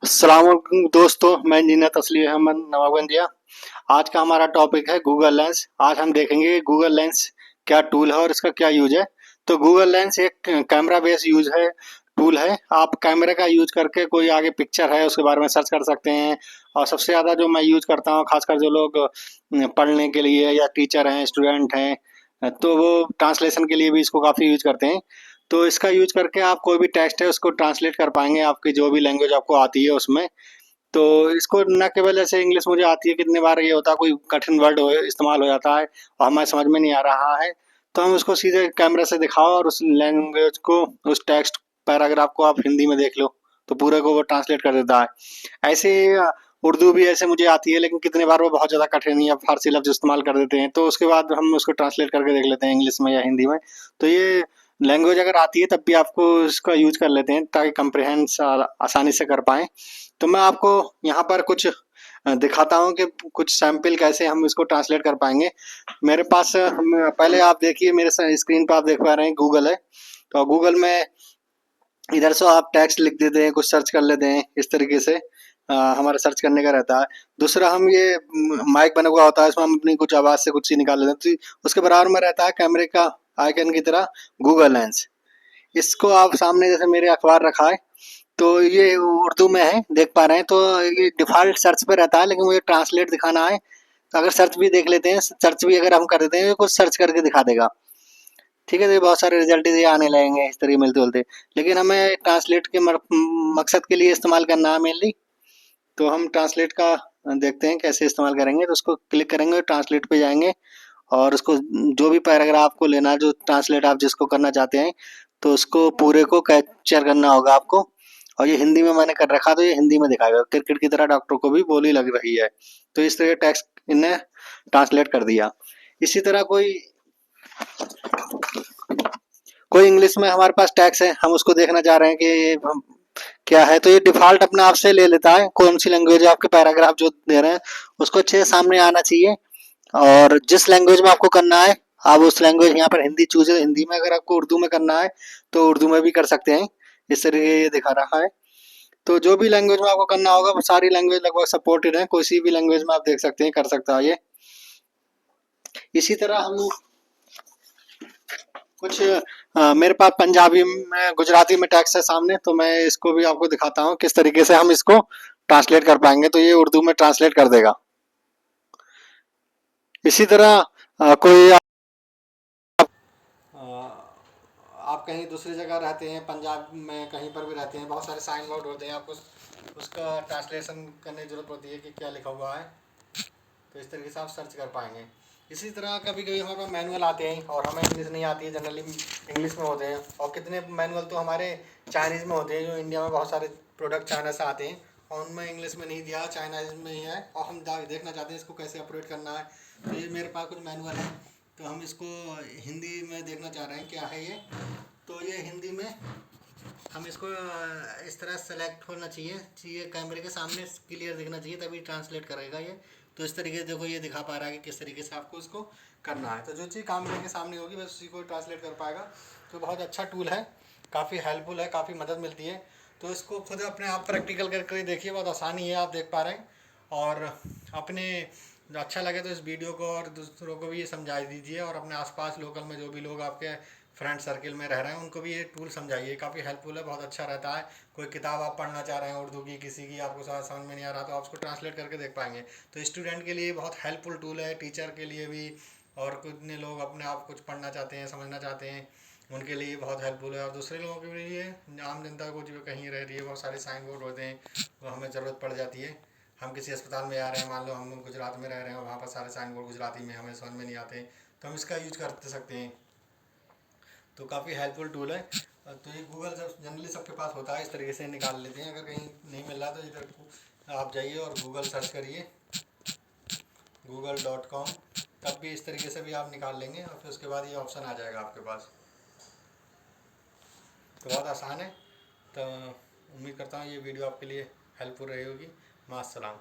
अस्सलामुअलैकुम दोस्तों, मैं इंजीनियर तस्लीम अहमद नवाबगंजिया। आज का हमारा टॉपिक है गूगल लेंस। आज हम देखेंगे गूगल लेंस क्या टूल है और इसका क्या यूज है। तो गूगल लेंस एक कैमरा बेस्ड यूज है, टूल है। आप कैमरे का यूज करके कोई आगे पिक्चर है उसके बारे में सर्च कर सकते हैं। और सबसे ज़्यादा जो मैं यूज करता हूँ, खासकर जो लोग पढ़ने के लिए या टीचर हैं, स्टूडेंट हैं, तो वो ट्रांसलेशन के लिए भी इसको काफ़ी यूज करते हैं। तो इसका यूज करके आप कोई भी टेक्स्ट है उसको ट्रांसलेट कर पाएंगे, आपकी जो भी लैंग्वेज आपको आती है उसमें। तो इसको न केवल ऐसे इंग्लिश मुझे आती है, कितने बार ये होता है कोई कठिन वर्ड हो इस्तेमाल हो जाता है और हमें समझ में नहीं आ रहा है, तो हम उसको सीधे कैमरे से दिखाओ और उस लैंग्वेज को, उस टेक्स्ट पैराग्राफ को आप हिंदी में देख लो, तो पूरे को वो ट्रांसलेट कर देता है। ऐसे उर्दू भी ऐसे मुझे आती है, लेकिन कितने बार वो बहुत ज़्यादा कठिन या फारसी लफ्ज़ इस्तेमाल कर देते हैं, तो उसके बाद हम उसको ट्रांसलेट करके देख लेते हैं इंग्लिश में या हिंदी में। तो ये लैंग्वेज अगर आती है तब भी आपको इसका यूज कर लेते हैं ताकि कंप्रहेंस आसानी से कर पाएँ। तो मैं आपको यहाँ पर कुछ दिखाता हूँ कि कुछ सैंपल कैसे हम इसको ट्रांसलेट कर पाएँगे। मेरे पास पहले आप देखिए, मेरे स्क्रीन पे आप देख पा रहे हैं गूगल है। तो गूगल में इधर से आप टेक्स्ट लिख देते हैं, कुछ सर्च कर लेते हैं, इस तरीके से हमारा सर्च करने का रहता है। दूसरा, हम ये माइक बना हुआ होता है, इसमें हम अपनी कुछ आवाज़ से कुछ चीज़ निकाल लेते हैं, तो उसके बराबर में रहता है कैमरे का आइकन की तरह गूगल लेंस। इसको आप सामने जैसे मेरे अखबार रखा है, तो ये उर्दू में है, देख पा रहे हैं। तो ये डिफ़ॉल्ट सर्च पे रहता है, लेकिन मुझे ट्रांसलेट दिखाना है, तो अगर सर्च भी देख लेते हैं, सर्च भी अगर हम कर देते हैं, ये कुछ सर्च करके दिखा देगा। ठीक है, तो ये बहुत सारे रिजल्ट ये आने लगेंगे इस तरीके मिलते-जुलते। लेकिन हमें ट्रांसलेट के मकसद के लिए इस्तेमाल करना है मेनली, तो हम ट्रांसलेट का देखते हैं कैसे इस्तेमाल करेंगे। तो उसको क्लिक करेंगे, ट्रांसलेट पे जाएँगे और उसको जो भी पैराग्राफ को लेना है, जो ट्रांसलेट आप जिसको करना चाहते हैं, तो उसको पूरे को कैप्चर करना होगा आपको। और ये हिंदी में मैंने कर रखा, तो ये हिंदी में दिखाएगा। क्रिकेट की तरह डॉक्टर को भी बोली लग रही है। तो इस तरह टेक्स्ट इनने ट्रांसलेट कर दिया। इसी तरह कोई इंग्लिश में हमारे पास टैक्स है, हम उसको देखना चाह रहे हैं कि हम क्या है, तो ये डिफ़ॉल्ट अपने आप से ले लेता है कौन सी लैंग्वेज आपके पैराग्राफ जो दे रहे हैं, उसको अच्छे से सामने आना चाहिए। और जिस लैंग्वेज में आपको करना है, आप उस लैंग्वेज यहाँ पर हिंदी चूज़ है, हिंदी में। अगर आपको उर्दू में करना है, तो उर्दू में भी कर सकते हैं। इस तरीके ये दिखा रहा है। तो जो भी लैंग्वेज में आपको करना होगा, वो सारी लैंग्वेज लगभग सपोर्टेड है। कोई सी भी लैंग्वेज में आप देख सकते हैं, कर सकता है ये। इसी तरह हम कुछ मेरे पास पंजाबी में, गुजराती में टेक्स्ट है सामने, तो मैं इसको भी आपको दिखाता हूँ किस तरीके से हम इसको ट्रांसलेट कर पाएंगे। तो ये उर्दू में ट्रांसलेट कर देगा। इसी तरह कोई आप कहीं दूसरी जगह रहते हैं, पंजाब में कहीं पर भी रहते हैं, बहुत सारे साइन बोर्ड होते हैं, आपको उसका ट्रांसलेशन करने की ज़रूरत होती है कि क्या लिखा हुआ है। तो इस तरीके से आप सर्च कर पाएंगे। इसी तरह कभी कभी हमारे पास मैनुअल आते हैं और हमें इंग्लिश नहीं आती है, जनरली इंग्लिश में होते हैं। और कितने मैनुअल तो हमारे चाइनीज़ में होते हैं, जो इंडिया में बहुत सारे प्रोडक्ट चाइना से आते हैं और उनमें इंग्लिश में नहीं दिया, चाइनीज़ में ही है, और हम देखना चाहते हैं इसको कैसे ऑपरेट करना है। तो ये मेरे पास कुछ मैनुअल है, तो हम इसको हिंदी में देखना चाह रहे हैं क्या है ये। तो ये हिंदी में हम इसको इस तरह सेलेक्ट होना चाहिए कैमरे के सामने, क्लियर दिखना चाहिए, तभी ट्रांसलेट करेगा ये। तो इस तरीके से देखो, ये दिखा पा रहा है कि किस तरीके से आपको इसको करना है। तो जो चीज़ कैमरे के सामने होगी बस उसी को ट्रांसलेट कर पाएगा। तो बहुत अच्छा टूल है, काफ़ी हेल्पफुल है, काफ़ी मदद मिलती है। तो इसको खुद अपने आप प्रैक्टिकल करके देखिए, बहुत आसानी है, आप देख पा रहे हैं। और अपने अच्छा लगे तो इस वीडियो को और दूसरों को भी ये समझा दीजिए, और अपने आसपास लोकल में जो भी लोग आपके फ्रेंड सर्किल में रह रहे हैं उनको भी ये टूल समझाइए। काफ़ी हेल्पफुल है, बहुत अच्छा रहता है। कोई किताब आप पढ़ना चाह रहे हैं उर्दू की, किसी की आपको समझ में नहीं आ रहा, तो आप उसको ट्रांसलेट करके देख पाएंगे। तो स्टूडेंट के लिए बहुत हेल्पफुल टूल है, टीचर के लिए भी, और कितने लोग अपने आप कुछ पढ़ना चाहते हैं, समझना चाहते हैं, उनके लिए बहुत हेल्पफुल है। और दूसरे लोगों के लिए, आम जनता को जो कहीं रह रही है, बहुत सारे साइन बोर्ड होते हैं, तो हमें ज़रूरत पड़ जाती है। हम किसी अस्पताल में आ रहे हैं, मान लो हम गुजरात में रह रहे हैं, वहाँ पर सारे साइन बोर्ड गुजराती में, हमें समझ में नहीं आते, तो हम इसका यूज कर सकते हैं। तो काफ़ी हेल्पफुल टूल है। तो ये गूगल जब जनरली सबके पास होता है, इस तरीके से निकाल लेते हैं। अगर कहीं नहीं मिल रहा तो इधर आप जाइए और गूगल सर्च करिए, google.com, तब भी इस तरीके से भी आप निकाल लेंगे, और फिर उसके बाद ये ऑप्शन आ जाएगा आपके पास। तो बहुत आसान है। तो उम्मीद करता हूँ ये वीडियो आपके लिए हेल्पफुल रही होगी। मास्सलाम।